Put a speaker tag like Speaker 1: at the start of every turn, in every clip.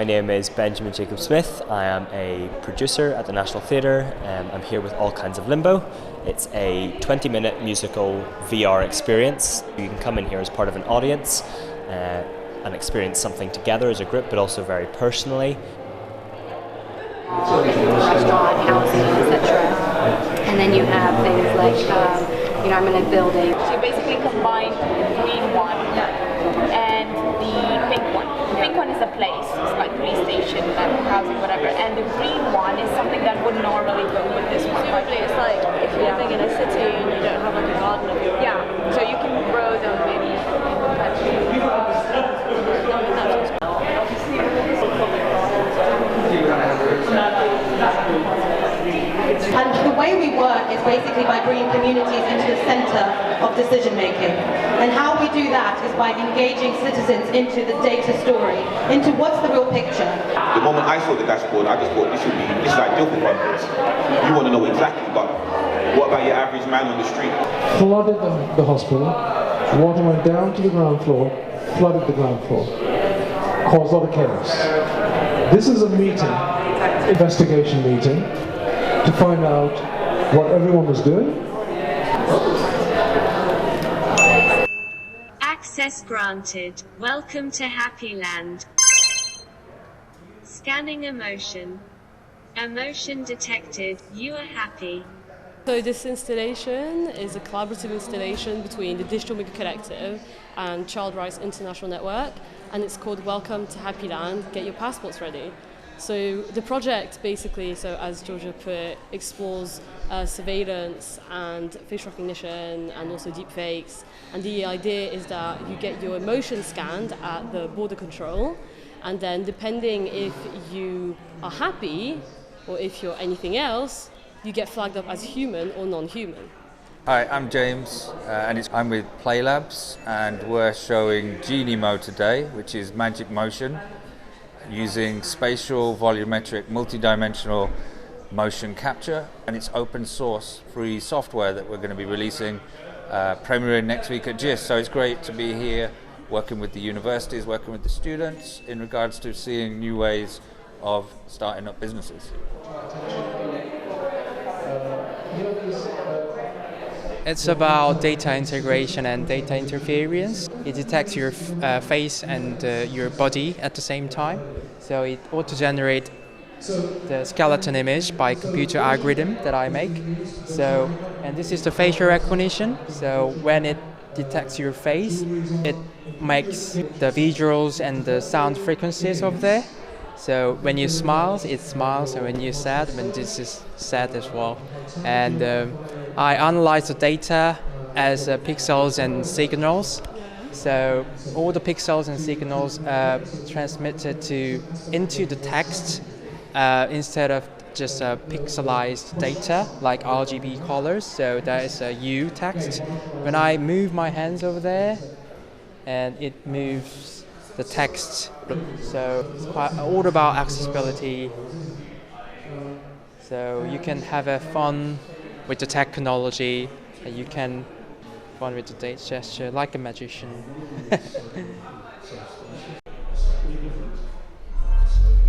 Speaker 1: name is Benjamin Jacob Smith. I am a producer at the National Theatre. I'm here with All Kinds of Limbo. It's a 20-minute musical VR experience. You can come in here as part of an audience and experience something together as a group, but also very personally.
Speaker 2: Restaurant, housing, etc. And then you have things like, I'm in a building.
Speaker 3: So you basically combine the green one and the pink one. The pink one is a place, it's like police station, housing, whatever. And the green one is something that would normally go with this one.
Speaker 4: Presumably it's like if you're living in a city and you don't have like a garden of your own.
Speaker 3: Yeah, so you can grow them maybe.
Speaker 5: And the way we work is basically by bringing communities into the centre of decision making. And how we do that is by engaging citizens into the data story, into what's the real picture.
Speaker 6: The moment I saw the dashboard, I just thought this is ideal for funders. You want to know exactly, but what about your average man on the street?
Speaker 7: Flooded the hospital, water went down to the ground floor, flooded the ground floor, caused a lot of chaos. This is a meeting, investigation meeting, to find out what everyone was doing.
Speaker 8: Access granted. Welcome to Happy Land. Scanning emotion. Emotion detected. You are happy.
Speaker 4: So this installation is a collaborative installation between the Digital Media Collective and Child Rights International Network, and it's called Welcome to Happy Land, Get Your Passports Ready. So the project basically, as Georgia put, explores surveillance and face recognition and also deepfakes. And the idea is that you get your emotion scanned at the border control, and then depending if you are happy or if you're anything else, you get flagged up as human or non-human.
Speaker 9: Hi, I'm James, and I'm with Playlabs, and we're showing Genie Mode today, which is magic motion, using spatial, volumetric, multi-dimensional motion capture, and it's open source, free software that we're going to be releasing, premiering next week at GIST. So it's great to be here, working with the universities, working with the students in regards to seeing new ways of starting up businesses.
Speaker 10: It's about data integration and data interference. It detects your face and your body at the same time. So it auto-generates the skeleton image by computer algorithm that I make. So, and this is the facial recognition. So when it detects your face, it makes the visuals and the sound frequencies of there. So when you smile, it smiles, and when you're sad, this is sad as well. And I analyze the data as pixels and signals. So all the pixels and signals are transmitted into the text instead of just pixelized data like RGB colors. So that is a U text. When I move my hands over there, and it moves the text. So it's quite all about accessibility. So you can have a fun with the technology, and you can fun with the data gesture like a magician.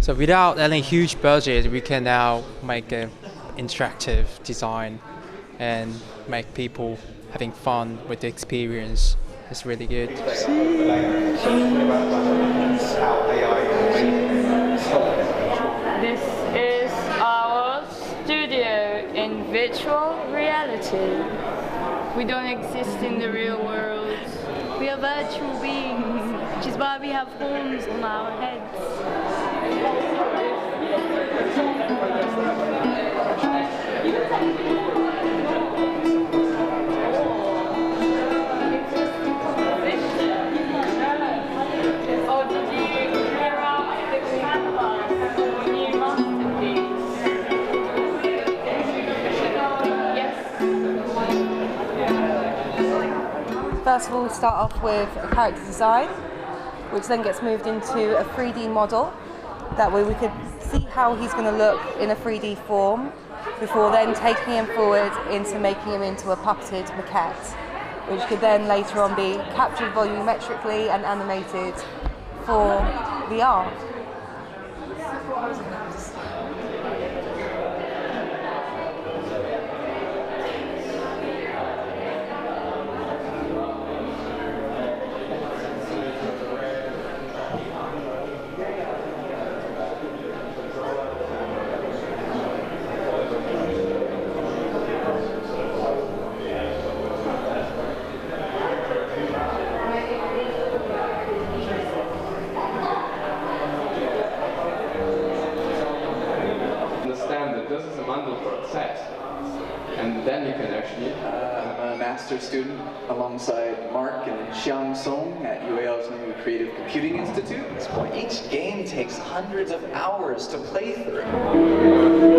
Speaker 10: So without any huge budget, we can now make an interactive design and make people having fun with the experience. It's really good.
Speaker 3: This is our studio in virtual reality. We don't exist in the real world.
Speaker 4: We are virtual beings, which is why we have horns on our heads.
Speaker 11: First of all, we start off with a character design, which then gets moved into a 3D model. That way we could see how he's going to look in a 3D form before then taking him forward into making him into a puppeted maquette, which could then later on be captured volumetrically and animated for VR.
Speaker 12: This is a Mandelbrot set, and then you can actually...
Speaker 13: I'm a master's student alongside Mark and Xiang Song at UAL's new Creative Computing Institute. Each game takes hundreds of hours to play through.